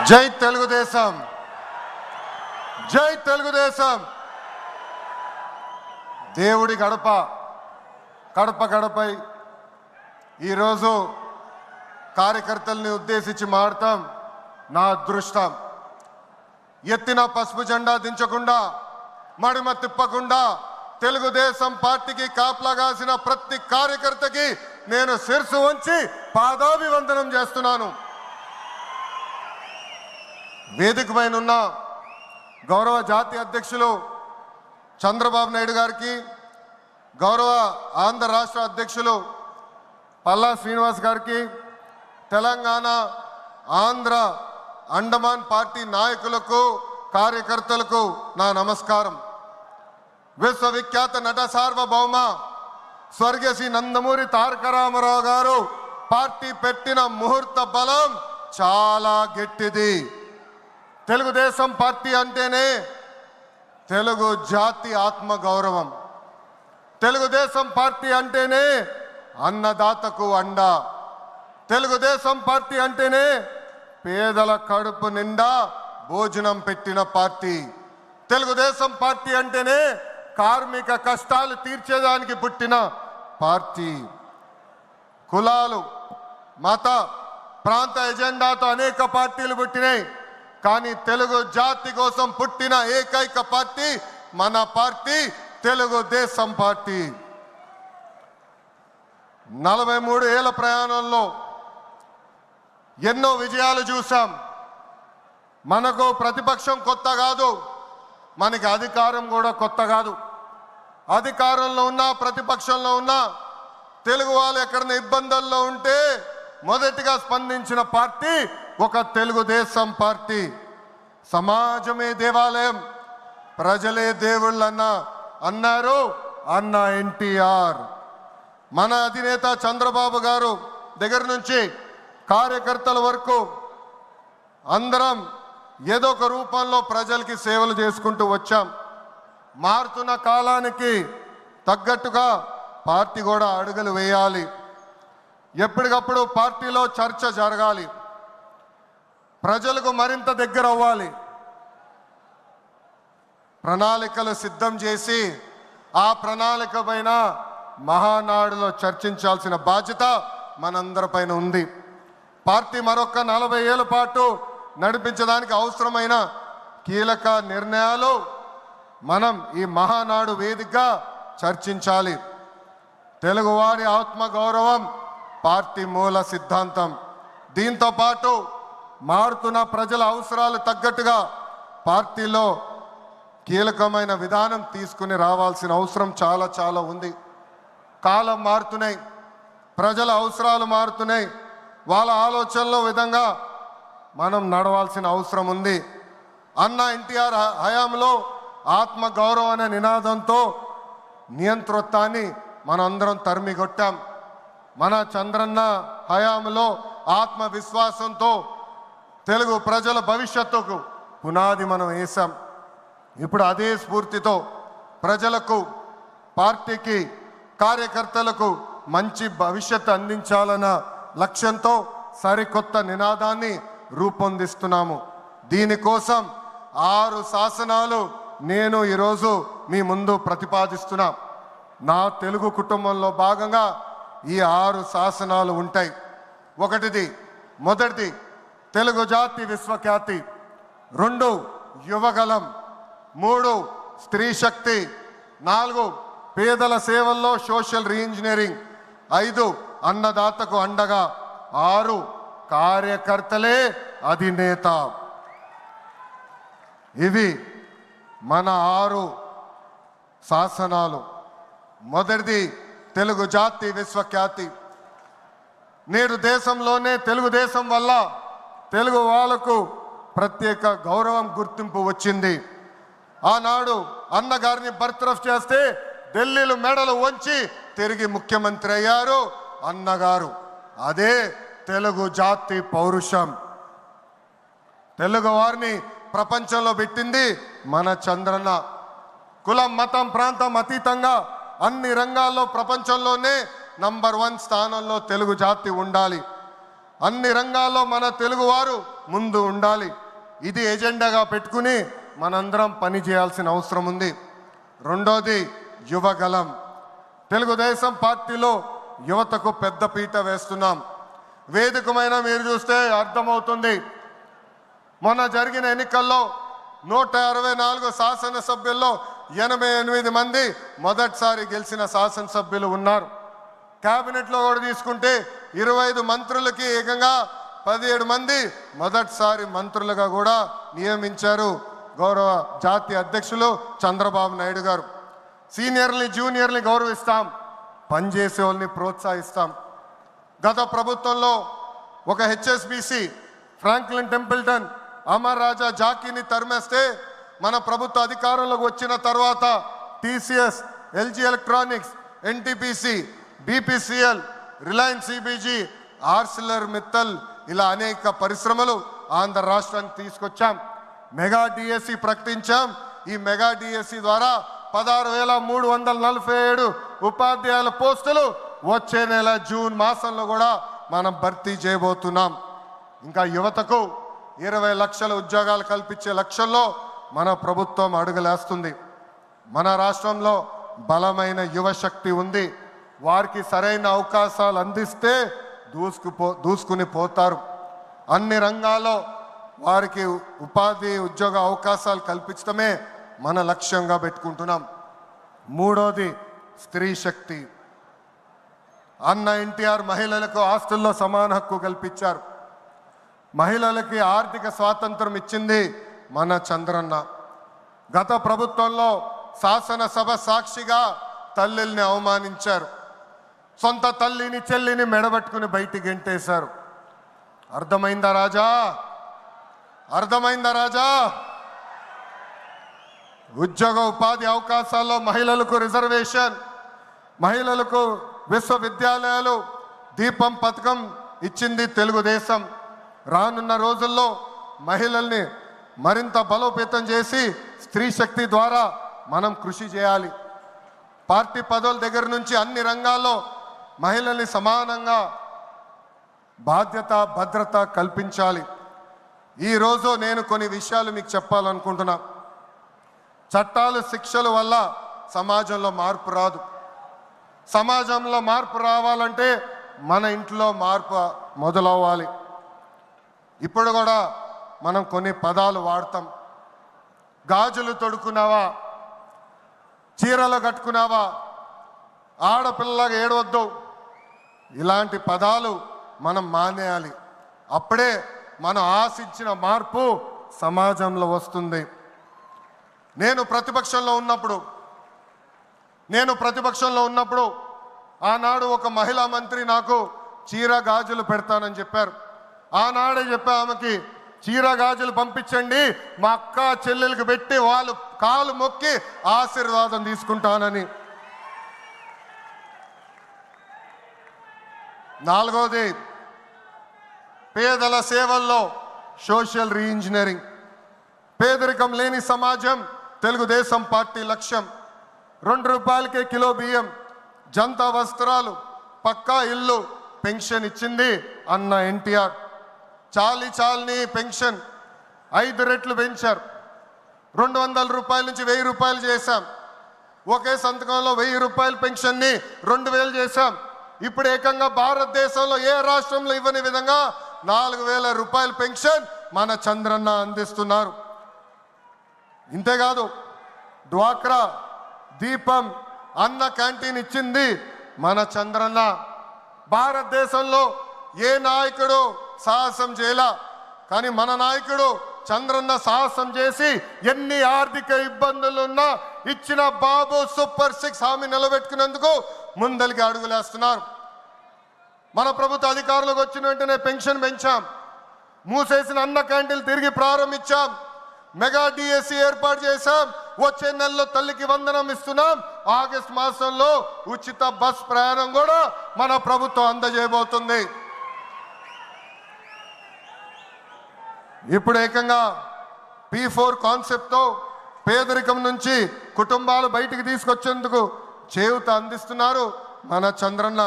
జై తెలుగుదేశం, జై తెలుగుదేశం. దేవుడి గడప గడప గడపై ఈరోజు కార్యకర్తల్ని ఉద్దేశించి మాడతాం. నా అదృష్టం, ఎత్తిన పసుపు జెండా దించకుండా, మడిమ తిప్పకుండా తెలుగుదేశం పార్టీకి కాపలాగాసిన ప్రతి కార్యకర్తకి నేను శిరసు వంచి పాదాభివందనం చేస్తున్నాను. వేదిక పైన ఉన్న గౌరవ జాతీయ అధ్యక్షులు చంద్రబాబు నాయుడు గారికి, గౌరవ ఆంధ్ర రాష్ట్ర అధ్యక్షులు పల్లా శ్రీనివాస్ గారికి, తెలంగాణ ఆంధ్ర అండమాన్ పార్టీ నాయకులకు, కార్యకర్తలకు నా నమస్కారం. విశ్వవిఖ్యాత నట సార్వభౌమ స్వర్గీయ శ్రీ నందమూరి తారక రామారావు గారు పార్టీ పెట్టిన ముహూర్త బలం చాలా గట్టిది. తెలుగుదేశం పార్టీ అంటేనే తెలుగు జాతి ఆత్మ గౌరవం. తెలుగుదేశం పార్టీ అంటేనే అన్నదాతకు అండ. తెలుగుదేశం పార్టీ అంటేనే పేదల కడుపు నిండా భోజనం పెట్టిన పార్టీ. తెలుగుదేశం పార్టీ అంటేనే కార్మిక కష్టాలు తీర్చేదానికి పుట్టిన పార్టీ. కులాలు, మత, ప్రాంత ఎజెండాతో అనేక పార్టీలు పుట్టినాయి. కానీ తెలుగు జాతి కోసం పుట్టిన ఏకైక పార్టీ మన పార్టీ తెలుగుదేశం పార్టీ. 43 ఏళ్ల ప్రయాణంలో ఎన్నో విజయాలు చూసాం. మనకు ప్రతిపక్షం కొత్త కాదు, మనకి అధికారం కూడా కొత్త కాదు. అధికారంలో ఉన్నా ప్రతిపక్షంలో ఉన్నా తెలుగు వాళ్ళు ఎక్కడైనా ఇబ్బందుల్లో ఉంటే మొదటిగా స్పందించిన పార్టీ ఒక తెలుగుదేశం పార్టీ. సమాజమే దేవాలయం, ప్రజలే దేవుళ్ళన్న అన్నారు అన్న ఎన్టీఆర్. మన అధినేత చంద్రబాబు గారు దగ్గర నుంచి కార్యకర్తల వరకు అందరం ఏదో ఒక రూపంలో ప్రజలకి సేవలు చేసుకుంటూ వచ్చాం. మారుతున్న కాలానికి తగ్గట్టుగా పార్టీ కూడా అడుగులు వేయాలి. ఎప్పటికప్పుడు పార్టీలో చర్చ జరగాలి, ప్రజలకు మరింత దగ్గర అవ్వాలి. ప్రణాళికలు సిద్ధం చేసి ఆ ప్రణాళిక పైన మహానాడులో చర్చించాల్సిన బాధ్యత మనందరిపైన ఉంది. పార్టీ మరొక 40 ఏళ్ల పాటు నడిపించడానికి అవసరమైన కీలక నిర్ణయాలు మనం ఈ మహానాడు వేదికగా చర్చించాలి. తెలుగువారి ఆత్మగౌరవం పార్టీ మూల సిద్ధాంతం. దీంతో పాటు మారుతున్న ప్రజల అవసరాలు తగ్గట్టుగా పార్టీలో కీలకమైన విధానం తీసుకుని రావాల్సిన అవసరం చాలా చాలా ఉంది. కాలం మారుతున్నాయి, ప్రజల అవసరాలు మారుతున్నాయి. వాళ్ళ ఆలోచనల విధంగా మనం నడవాల్సిన అవసరం ఉంది. అన్న ఎన్టీఆర్ హయాంలో ఆత్మగౌరవం అనే నినాదంతో నియంతృత్వాన్ని మనందరం తరిమికొట్టాం. మన చంద్రన్న హయాంలో ఆత్మవిశ్వాసంతో తెలుగు ప్రజల భవిష్యత్తుకు పునాది మనం వేశాం. ఇప్పుడు అదే స్ఫూర్తితో ప్రజలకు, పార్టీకి, కార్యకర్తలకు మంచి భవిష్యత్తు అందించాలన్న లక్ష్యంతో సరికొత్త నినాదాన్ని రూపొందిస్తున్నాము. దీనికోసం 6 శాసనాలు నేను ఈరోజు మీ ముందు ప్రతిపాదిస్తున్నా. నా తెలుగు కుటుంబంలో భాగంగా ఈ 6 శాసనాలు ఉంటాయి. మొదటిది తెలుగు జాతి విశ్వఖ్యాతి, 2 యువగలం, 3 స్త్రీ శక్తి, 4 పేదల సేవల్లో సోషల్ రీఇంజనీరింగ్, 5 అన్నదాతకు అండగా, 6 కార్యకర్తలే అధినేత. ఇవి మన 6 శాసనాలు. మొదటిది తెలుగు జాతి విశ్వఖ్యాతి. నేడు దేశంలోనే తెలుగుదేశం వల్ల తెలుగు వాళ్ళకు ప్రత్యేక గౌరవం, గుర్తింపు వచ్చింది. ఆనాడు అన్నగారిని బర్తరఫ్ చేస్తే ఢిల్లీలో మెడలు వంచి తిరిగి ముఖ్యమంత్రి అయ్యారు అన్నగారు. అదే తెలుగు జాతి పౌరుషం. తెలుగు వారిని ప్రపంచంలో పెట్టింది మన చంద్రన్న. కులం, మతం, ప్రాంతం అతీతంగా అన్ని రంగాల్లో ప్రపంచంలోనే నంబర్ 1 స్థానంలో తెలుగు జాతి ఉండాలి. అన్ని రంగాల్లో మన తెలుగువారు ముందు ఉండాలి. ఇది ఎజెండాగా పెట్టుకుని మనందరం పని చేయాల్సిన అవసరం ఉంది. రెండోది యువగలం. తెలుగుదేశం పార్టీలో యువతకు పెద్ద పీట వేస్తున్నాం. వేదికమైన మీరు చూస్తే అర్థమవుతుంది. మొన్న జరిగిన ఎన్నికల్లో 164 శాసనసభ్యుల్లో 88 మంది మొదటిసారి గెలిచిన శాసనసభ్యులు ఉన్నారు. క్యాబినెట్లో కూడా తీసుకుంటే 25 మంత్రులకి ఏకంగా 17 మంది మొదటిసారి మంత్రులుగా కూడా నియమించారు గౌరవ జాతీయ అధ్యక్షులు చంద్రబాబు నాయుడు గారు. సీనియర్ని జూనియర్ని గౌరవిస్తాం, పనిచేసే వాళ్ళని ప్రోత్సహిస్తాం. గత ప్రభుత్వంలో ఒక HSBC Franklin Templeton Amar Raja జాకీని తరిమేస్తే మన ప్రభుత్వ అధికారంలోకి వచ్చిన తర్వాత TCS, LG electronics, NTPC, BPCL, Reliance CBG, Arcelor Mittal ఇలా అనేక పరిశ్రమలు ఆంధ్ర రాష్ట్రానికి తీసుకొచ్చాం. మెగా డిఎస్సి ప్రకటించాం. ఈ మెగా డిఎస్సి ద్వారా 16,347 ఉపాధ్యాయుల పోస్టులు వచ్చే నెల జూన్ మాసంలో కూడా మనం భర్తీ చేయబోతున్నాం. ఇంకా యువతకు 20 లక్షల ఉద్యోగాలు కల్పించే లక్ష్యంలో మన ప్రభుత్వం అడుగులేస్తుంది. మన రాష్ట్రంలో బలమైన యువశక్తి ఉంది. వారికి సరైన అవకాశాలు అందిస్తే దూసుకుని పోతారు. అన్ని రంగాల్లో వారికి ఉపాధి ఉద్యోగ అవకాశాలు కల్పించడమే మన లక్ష్యంగా పెట్టుకుంటున్నాం. మూడోది స్త్రీ శక్తి. అన్న ఎన్టీఆర్ మహిళలకు ఆస్తుల్లో సమాన హక్కు కల్పించారు. మహిళలకి ఆర్థిక స్వాతంత్రం ఇచ్చింది మన చంద్రన్న. గత ప్రభుత్వంలో శాసనసభ సాక్షిగా తల్లిల్ని అవమానించారు. సొంత తల్లిని చెల్లిని మెడబట్టుకుని బయటికి గెంటేశారు. అర్థమైందా రాజా? అర్థమైందా రాజా? ఉద్యోగ ఉపాధి అవకాశాల్లో మహిళలకు రిజర్వేషన్, మహిళలకు విశ్వవిద్యాలయాలు, దీపం పథకం ఇచ్చింది తెలుగుదేశం. రానున్న రోజుల్లో మహిళల్ని మరింత బలోపేతం చేసి స్త్రీ శక్తి ద్వారా మనం కృషి చేయాలి. పార్టీ పదవుల దగ్గర నుంచి అన్ని రంగాల్లో మహిళల్ని సమానంగా బాధ్యత భద్రత కల్పించాలి. ఈరోజు నేను కొన్ని విషయాలు మీకు చెప్పాలనుకుంటున్నా. చట్టాలు శిక్షల వల్ల సమాజంలో మార్పు రాదు. సమాజంలో మార్పు రావాలంటే మన ఇంట్లో మార్పు మొదలవ్వాలి. ఇప్పుడు కూడా మనం కొన్ని పదాలు వాడతాం. గాజులు తొడుక్కున్నావా, చీరలు కట్టుకున్నావా, ఆడపిల్లగా ఏడవద్దు, ఇలాంటి పదాలు మనం మానేయాలి. అప్పుడే మనం ఆశించిన మార్పు సమాజంలో వస్తుంది. నేను ప్రతిపక్షంలో ఉన్నప్పుడు ఆనాడు ఒక మహిళా మంత్రి నాకు చీర గాజులు పెడతానని చెప్పారు. ఆనాడే చెప్పా ఆమెకి, చీర గాజులు పంపించండి, మా అక్క చెల్లెలకు పెట్టి వాళ్ళు కాలు మొక్కి ఆశీర్వాదం తీసుకుంటానని. నాలుగోది పేదల సేవల్లో సోషల్ రీఇంజనీరింగ్. పేదరికం లేని సమాజం తెలుగుదేశం పార్టీ లక్ష్యం. 2 రూపాయలకే కిలో బియ్యం, జంతా వస్త్రాలు, పక్కా ఇల్లు, పెన్షన్ ఇచ్చింది అన్న ఎన్టీఆర్. చాలని పెన్షన్ 5 రెట్లు పెంచారు. 200 రూపాయల నుంచి 1000 రూపాయలు చేశాం. ఒకే సంతకంలో 1000 రూపాయల పెన్షన్ని 2000 చేశాం. ఇప్పుడు ఏకంగా భారతదేశంలో ఏ రాష్ట్రంలో ఇవ్వని విధంగా 4000 రూపాయల పెన్షన్ మన చంద్రన్న అందిస్తున్నారు. ఇంతేకాదు డ్వాక్రా, దీపం, అన్న క్యాంటీన్ ఇచ్చింది మన చంద్రన్న. భారతదేశంలో ఏ నాయకుడు సాహసం చేయలా, కానీ మన నాయకుడు చంద్రన్న సాహసం చేసి ఎన్ని ఆర్థిక ఇబ్బందులున్నా ఇచ్చిన బాబు సూపర్ 6 హామీ నిలబెట్టుకునేందుకు ముందలికి అడుగులేస్తున్నారు. మన ప్రభుత్వ అధికారులకు వచ్చిన వెంటనే పెన్షన్ పెంచాం. మూసేసిన అన్న క్యాంటీన్లు తిరిగి ప్రారంభించాం. మెగా డిఎస్సి ఏర్పాటు చేశాం. వచ్చే నెలలో తల్లికి వందనం ఇస్తున్నాం. ఆగస్టు మాసంలో ఉచిత బస్ ప్రయాణం కూడా మన ప్రభుత్వం అందజేయబోతుంది. ఇప్పుడు ఏకంగా P4 కాన్సెప్ట్తో పేదరికం నుంచి కుటుంబాలు బయటికి తీసుకొచ్చేందుకు చేయూత అందిస్తున్నారు మన చంద్రన్న.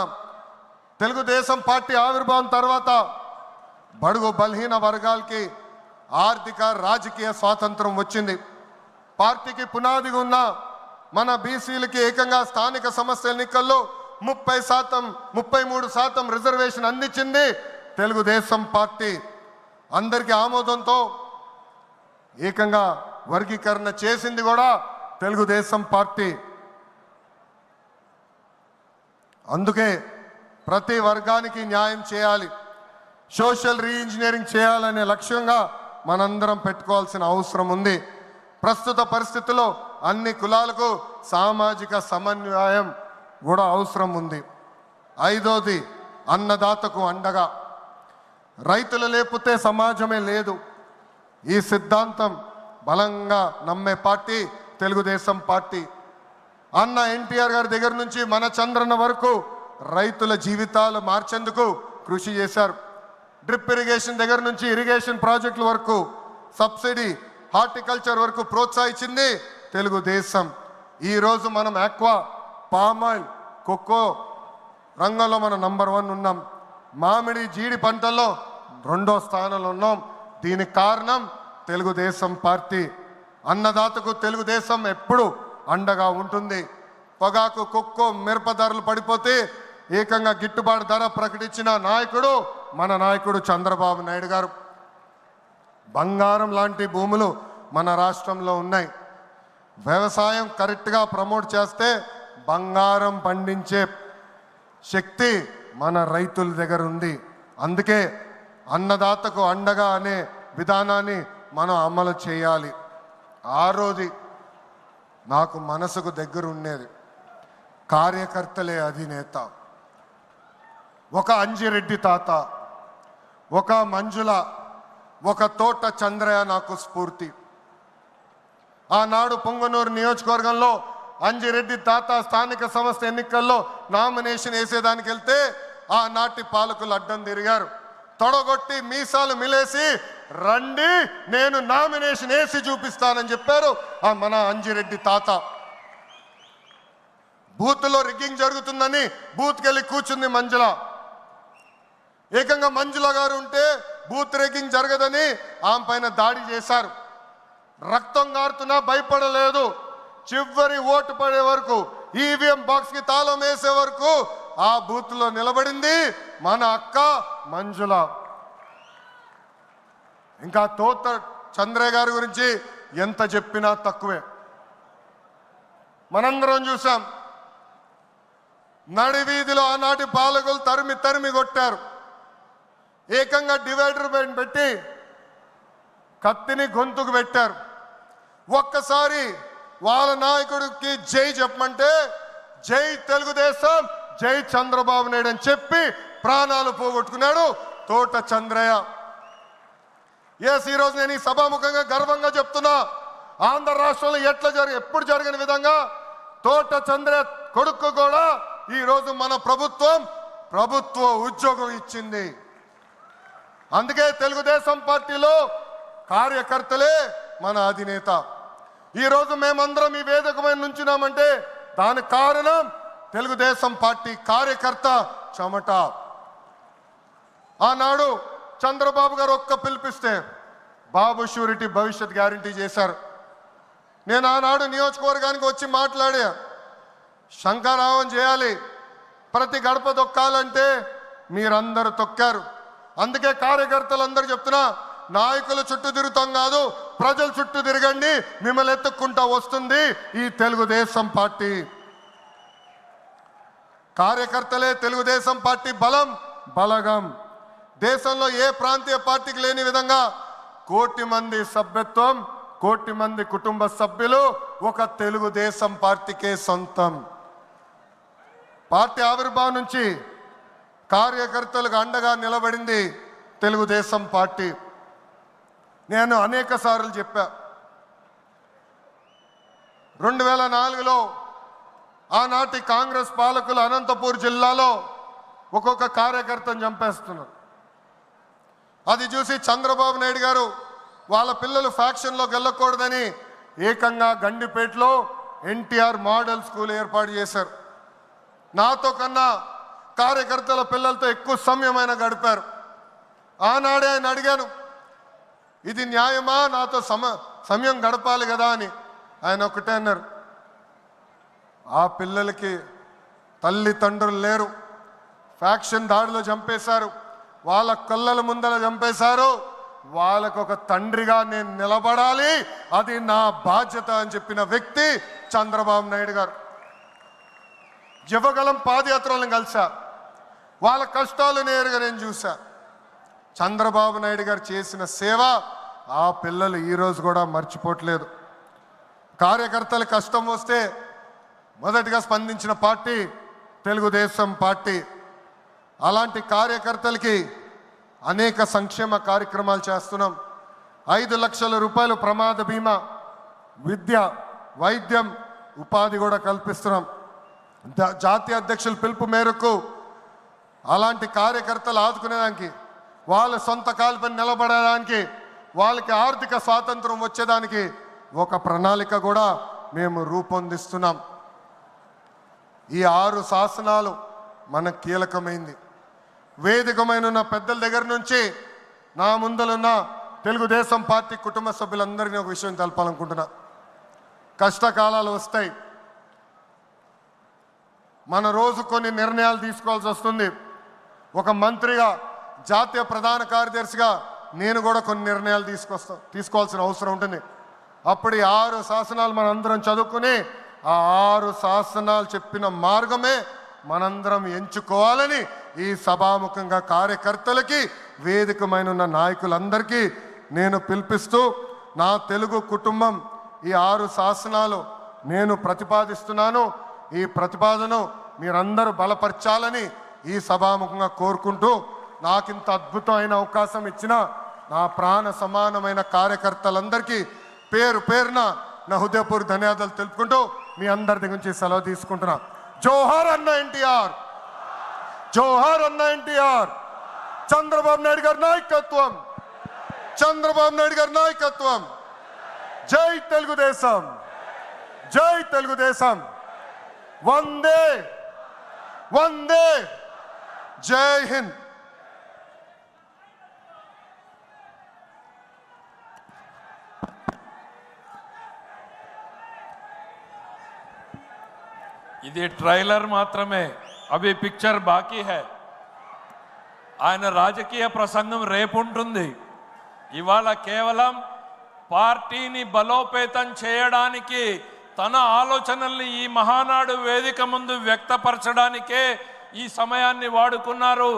తెలుగుదేశం పార్టీ ఆవిర్భావం తర్వాత బడుగు బలహీన వర్గాలకి ఆర్థిక రాజకీయ స్వాతంత్రం వచ్చింది. పార్టీకి పునాదిగా ఉన్న మన బీసీలకి ఏకంగా స్థానిక సంస్థల ఎన్నికల్లో 33% రిజర్వేషన్ అందించింది తెలుగుదేశం పార్టీ. అందరికీ ఆమోదంతో ఏకంగా వర్గీకరణ చేసింది కూడా తెలుగుదేశం పార్టీ. అందుకే ప్రతి వర్గానికి న్యాయం చేయాలి, సోషల్ రీఇంజనీరింగ్ చేయాలనే లక్ష్యంగా మనందరం పెట్టుకోవాల్సిన అవసరం ఉంది. ప్రస్తుత పరిస్థితుల్లో అన్ని కులాలకు సామాజిక సమన్వయం కూడా అవసరం ఉంది. ఐదోది అన్నదాతకు అండగా. రైతులు లేకపోతే సమాజమే లేదు. ఈ సిద్ధాంతం బలంగా నమ్మే పార్టీ తెలుగుదేశం పార్టీ. అన్న ఎన్టీఆర్ గారి దగ్గర నుంచి మన చంద్రన్న వరకు రైతుల జీవితాలు మార్చేందుకు కృషి చేశారు. డ్రిప్ ఇరిగేషన్ దగ్గర నుంచి ఇరిగేషన్ ప్రాజెక్టుల వరకు, సబ్సిడీ హార్టికల్చర్ వరకు ప్రోత్సహించింది తెలుగుదేశం. ఈరోజు మనం ఆక్వా, పామాయిల్, కోకో రంగంలో మనం నంబర్ 1 ఉన్నాం. మామిడి, జీడి పంటల్లో 2వ స్థానంలో ఉన్నాం. దీనికి కారణం తెలుగుదేశం పార్టీ. అన్నదాతకు తెలుగుదేశం ఎప్పుడు అండగా ఉంటుంది. పొగాకు, కొక్కో, మిరప ధరలు పడిపోతే ఏకంగా గిట్టుబాటు ధర ప్రకటించిన నాయకుడు మన నాయకుడు చంద్రబాబు నాయుడు గారు. బంగారం లాంటి భూములు మన రాష్ట్రంలో ఉన్నాయి. వ్యవసాయం కరెక్ట్గా ప్రమోట్ చేస్తే బంగారం పండించే శక్తి మన రైతుల దగ్గర ఉంది. అందుకే అన్నదాతకు అండగా అనే విధానాన్ని మనం అమలు చేయాలి. ఆరోది నాకు మనసుకు దగ్గర ఉండేది, కార్యకర్తలే అధినేత. ఒక అంజిరెడ్డి తాత, ఒక మంజుల, ఒక తోట చంద్రయ్య నాకు స్ఫూర్తి. ఆనాడు పొంగనూరు నియోజకవర్గంలో అంజిరెడ్డి తాత స్థానిక సంస్థ ఎన్నికల్లో నామినేషన్ వేసేదానికి వెళ్తే ఆనాటి పాలకులు అడ్డం తిరిగారు. తొడగొట్టి మీసాలు మిలేసి రండి నేను నామినేషన్ వేసి చూపిస్తానని చెప్పారు మన అంజిరెడ్డి తాత. బూత్లో రిగ్గింగ్ జరుగుతుందని బూత్కి వెళ్ళి కూర్చుంది మంజుల. ఏకంగా మంజుల గారు ఉంటే బూత్ రిగ్గింగ్ జరగదని ఆమె పైన దాడి చేశారు. రక్తం గారుతున్నా భయపడలేదు. చివరి ఓటు పడే వరకు, ఈవీఎం బాక్స్కి తాళం వేసే వరకు ఆ బూత్లో నిలబడింది మన అక్క మంజుల. ఇంకా తోట చంద్రయ్య గారి గురించి ఎంత చెప్పినా తక్కువే. మనందరం చూసాం, నడివీధిలో ఆనాటి పాలకులు తరిమి తరిమి కొట్టారు. ఏకంగా డివైడర్ పెట్టి కత్తిని గొంతుకు పెట్టారు. ఒక్కసారి వాళ్ళ నాయకుడికి జై చెప్పమంటే జై తెలుగుదేశం, జై చంద్రబాబు నాయుడు అని చెప్పి ప్రాణాలు పోగొట్టుకున్నాడు తోట చంద్రయ్య. ఈరోజు నేను ఈ సభాముఖంగా గర్వంగా చెప్తున్నా, ఆంధ్ర రాష్ట్రంలో ఎప్పుడు జరగని విధంగా తోట చంద్రయ్య కొడుకు కూడా ఈరోజు మన ప్రభుత్వ ఉద్యోగం ఇచ్చింది. అందుకే తెలుగుదేశం పార్టీలో కార్యకర్తలే మన అధినేత. ఈరోజు మేమందరం ఈ వేదిక మీద నుంచున్నామంటే దానికి కారణం తెలుగుదేశం పార్టీ కార్యకర్త చెమట. ఆనాడు చంద్రబాబు గారు ఒక్క పిలిపిస్తే బాబు షూరిటీ భవిష్యత్ గ్యారంటీ చేశారు. నేను ఆనాడు నియోజకవర్గానికి వచ్చి మాట్లాడా, శంఖారావం చేయాలి, ప్రతి గడప తొక్కాలంటే మీరందరూ తొక్కారు. అందుకే కార్యకర్తలందరూ చెప్తున్నా, నాయకుల చుట్టూ తిరుగుతాం కాదు, ప్రజల చుట్టూ తిరగండి, మిమ్మల్ని ఎత్తుక్కుంటా వస్తుంది ఈ తెలుగుదేశం పార్టీ. కార్యకర్తలే తెలుగుదేశం పార్టీ బలగం. దేశంలో ఏ ప్రాంతీయ పార్టీకి లేని విధంగా 1 కోటి మంది సభ్యత్వం, 1 కోటి మంది కుటుంబ సభ్యులు ఒక తెలుగుదేశం పార్టీకే సొంతం. పార్టీ ఆవిర్భావం నుంచి కార్యకర్తలకు అండగా నిలబడింది తెలుగుదేశం పార్టీ. నేను అనేక సార్లు చెప్పా, 2004లో ఆనాటి కాంగ్రెస్ పాలకులు అనంతపూర్ జిల్లాలో ఒక్కొక్క కార్యకర్తను చంపేస్తున్నారు. అది చూసి చంద్రబాబు నాయుడు గారు వాళ్ళ పిల్లలు ఫ్యాక్షన్లోకి వెళ్ళకూడదని ఏకంగా గండిపేటలో ఎన్టీఆర్ మోడల్ స్కూల్ ఏర్పాటు చేశారు. నాతో కన్నా కార్యకర్తల పిల్లలతో ఎక్కువ సమయమైన గడిపారు. ఆనాడే ఆయన అడిగాను, ఇది న్యాయమా, నాతో సమయం గడపాలి కదా అని. ఆయన ఒకటే అన్నారు, ఆ పిల్లలకి తల్లిదండ్రులు లేరు, ఫ్యాక్షన్ దాడిలో చంపేశారు, వాళ్ళ కళ్ళల ముందర చంపేశారు, వాళ్ళకు ఒక తండ్రిగా నేను నిలబడాలి, అది నా బాధ్యత అని చెప్పిన వ్యక్తి చంద్రబాబు నాయుడు గారు. యువగలం పాదయాత్రలను కలిసా, వాళ్ళ కష్టాలు నేరుగా నేను చూసా. చంద్రబాబు నాయుడు గారు చేసిన సేవ ఆ పిల్లలు ఈరోజు కూడా మర్చిపోవట్లేదు. కార్యకర్తల కష్టం వస్తే మొదటిగా స్పందించిన పార్టీ తెలుగుదేశం పార్టీ. అలాంటి కార్యకర్తలకి అనేక సంక్షేమ కార్యక్రమాలు చేస్తున్నాం. 5 లక్షల రూపాయలు ప్రమాద బీమా, విద్య, వైద్యం, ఉపాధి కూడా కల్పిస్తున్నాం. జాతీయ అధ్యక్షుల పిలుపు మేరకు అలాంటి కార్యకర్తలు ఆదుకునేదానికి, వాళ్ళ సొంత కాలుపై నిలబడడానికి, వాళ్ళకి ఆర్థిక స్వాతంత్రం వచ్చేదానికి ఒక ప్రణాళిక కూడా మేము రూపొందిస్తున్నాం. ఈ 6 శాసనాలు మనకు కీలకమైంది. వేదికమైన పెద్దల దగ్గర నుంచి నా ముందలున్న తెలుగుదేశం పార్టీ కుటుంబ సభ్యులందరినీ ఒక విషయం తెలపాలనుకుంటున్నా. కష్టకాలాలు వస్తాయి, మన రోజు కొన్ని నిర్ణయాలు తీసుకోవాల్సి వస్తుంది. ఒక మంత్రిగా, జాతీయ ప్రధాన కార్యదర్శిగా నేను కూడా కొన్ని నిర్ణయాలు తీసుకోవాల్సిన అవసరం ఉంటుంది. అప్పుడు ఈ 6 శాసనాలు మనందరం చదువుకుని ఆ 6 శాసనాలు చెప్పిన మార్గమే మనందరం ఎంచుకోవాలని ఈ సభాముఖంగా కార్యకర్తలకి, వేదికమైన నాయకులందరికీ నేను పిలిపిస్తూ, నా తెలుగు కుటుంబం ఈ 6 శాసనాలు నేను ప్రతిపాదిస్తున్నాను. ఈ ప్రతిపాదన మీరందరూ బలపరచాలని ఈ సభాముఖంగా కోరుకుంటూ, నాకింత అద్భుతమైన అవకాశం ఇచ్చిన నా ప్రాణ సమానమైన కార్యకర్తలందరికీ పేరు పేరున నా హృదయపూర్వక ధన్యవాదాలు తెలుపుకుంటూ మీ అందరి దగ్గర నుంచి సెలవు తీసుకుంటున్నా. జోహార్ అన్న ఎన్టీఆర్, జోహార్ అన్న ఎన్టీఆర్. చంద్రబాబు నాయుడు గారి నాయకత్వం, చంద్రబాబు నాయుడు గారి నాయకత్వం. జై తెలుగుదేశం, జై తెలుగుదేశం. వందే వందే, జై హింద్. ఇది ట్రైలర్ మాత్రమే, అవి పిక్చర్ బాకీ హై. ఆయన రాజకీయ ప్రసంగం రేపుంటుంది. ఇవాళ కేవలం పార్టీని బలోపేతం చేయడానికి, తన ఆలోచనల్ని ఈ మహానాడు వేదిక ముందు వ్యక్తపరచడానికే ఈ సమయాన్ని వాడుకున్నారు.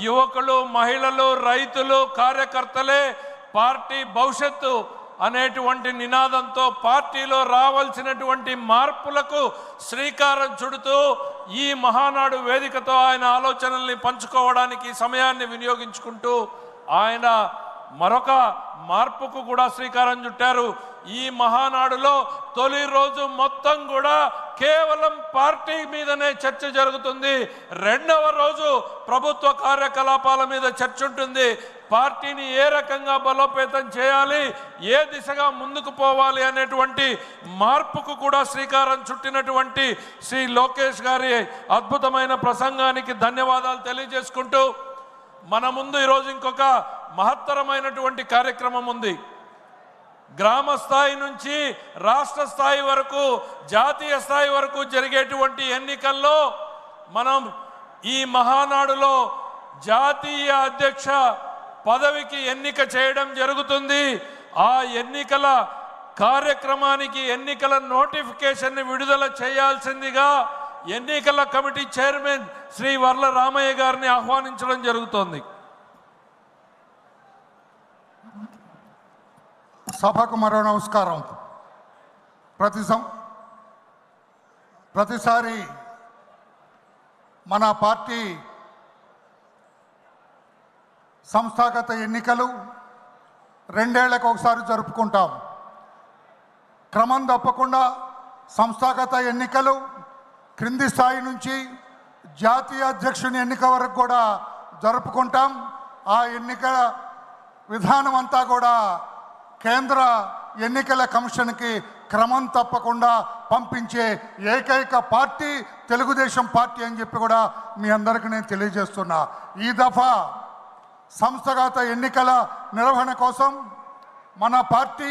యువకులు, మహిళలు, రైతులు, కార్యకర్తలే పార్టీ భవిష్యత్తు అనేటువంటి నినాదంతో పార్టీలో రావాల్సినటువంటి మార్పులకు శ్రీకారం చుడుతూ ఈ మహానాడు వేదికతో ఆయన ఆలోచనల్ని పంచుకోవడానికి సమయాన్ని వినియోగించుకుంటూ ఆయన మరొక మార్పుకు కూడా శ్రీకారం చుట్టారు. ఈ మహానాడులో తొలి రోజు మొత్తం కూడా కేవలం పార్టీ మీదనే చర్చ జరుగుతుంది. రెండవ రోజు ప్రభుత్వ కార్యకలాపాల మీద చర్చ ఉంటుంది. పార్టీని ఏ రకంగా బలోపేతం చేయాలి, ఏ దిశగా ముందుకు పోవాలి అనేటువంటి మార్పుకు కూడా శ్రీకారం చుట్టినటువంటి శ్రీ లోకేష్ గారి అద్భుతమైన ప్రసంగానికి ధన్యవాదాలు తెలియజేసుకుంటూ, మన ముందు ఈరోజు ఇంకొక మహత్తరమైనటువంటి కార్యక్రమం ఉంది. గ్రామ స్థాయి నుంచి రాష్ట్ర స్థాయి వరకు, జాతీయ స్థాయి వరకు జరిగేటువంటి ఎన్నికల్లో మనం ఈ మహానాడులో జాతీయ అధ్యక్ష పదవికి ఎన్నిక చేయడం జరుగుతుంది. ఆ ఎన్నికల కార్యక్రమానికి ఎన్నికల నోటిఫికేషన్ని విడుదల చేయాల్సిందిగా ఎన్నికల కమిటీ చైర్మన్ శ్రీ వర్ల రామయ్య గారిని ఆహ్వానించడం జరుగుతోంది. సభకు మరో నమస్కారం. ప్రతిసారి మన పార్టీ సంస్థాగత ఎన్నికలు 2 ఏళ్లకు ఒకసారి జరుపుకుంటాం. క్రమం తప్పకుండా సంస్థాగత ఎన్నికలు క్రింది స్థాయి నుంచి జాతీయ అధ్యక్షుని ఎన్నిక వరకు కూడా జరుపుకుంటాం. ఆ ఎన్నికల విధానం అంతా కూడా కేంద్ర ఎన్నికల కమిషన్కి క్రమం తప్పకుండా పంపించే ఏకైక పార్టీ తెలుగుదేశం పార్టీ అని చెప్పి కూడా మీ అందరికీ నేను తెలియజేస్తున్నా. ఈ దఫా సంస్థాగత ఎన్నికల నిర్వహణ కోసం మన పార్టీ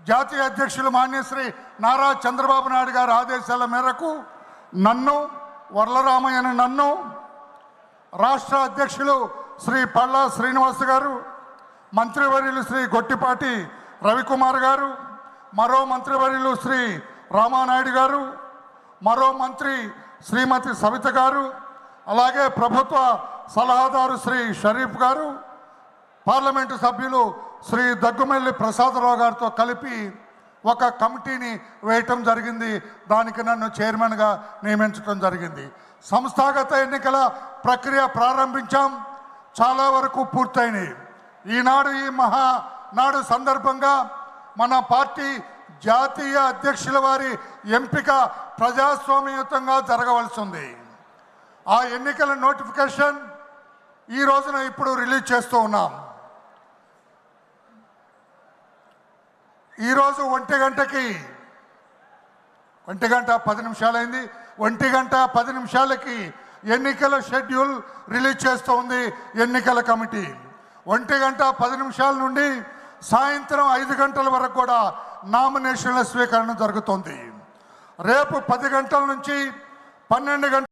జాతీయ అధ్యక్షులు మాన్యశ్రీ నారా చంద్రబాబు నాయుడు గారి ఆదేశాల మేరకు నన్ను వర్లరామయ్యను నన్ను రాష్ట్ర అధ్యక్షులు శ్రీ పల్లా శ్రీనివాస్ గారు, మంత్రివర్యులు శ్రీ గొట్టిపాటి రవికుమార్ గారు, మరో మంత్రివర్యులు శ్రీ రామానాయుడు గారు, మరో మంత్రి శ్రీమతి సవిత గారు, అలాగే ప్రభుత్వ సలహాదారు శ్రీ షరీఫ్ గారు, పార్లమెంటు సభ్యులు శ్రీ దగ్గుమెల్లి ప్రసాదరావు గారితో కలిపి ఒక కమిటీని వేయటం జరిగింది. దానికి నన్ను చైర్మన్గా నియమించడం జరిగింది. సంస్థాగత ఎన్నికల ప్రక్రియ ప్రారంభించాం, చాలా వరకు పూర్తయినాయి. ఈనాడు ఈ మహానాడు సందర్భంగా మన పార్టీ జాతీయ అధ్యక్షుల వారి ఎంపిక ప్రజాస్వామ్యయుతంగా జరగవలసి ఉంది. ఆ ఎన్నికల నోటిఫికేషన్ ఈ రోజున ఇప్పుడు రిలీజ్ చేస్తూ ఉన్నాం. ఈరోజు 1:10 1:10 ఎన్నికల షెడ్యూల్ రిలీజ్ చేస్తూ ఉంది ఎన్నికల కమిటీ. 1:10 నుండి సాయంత్రం 5 గంటల వరకు కూడా నామినేషన్ల స్వీకరణ జరుగుతుంది. రేపు 10 గంటల నుంచి 12 గంటల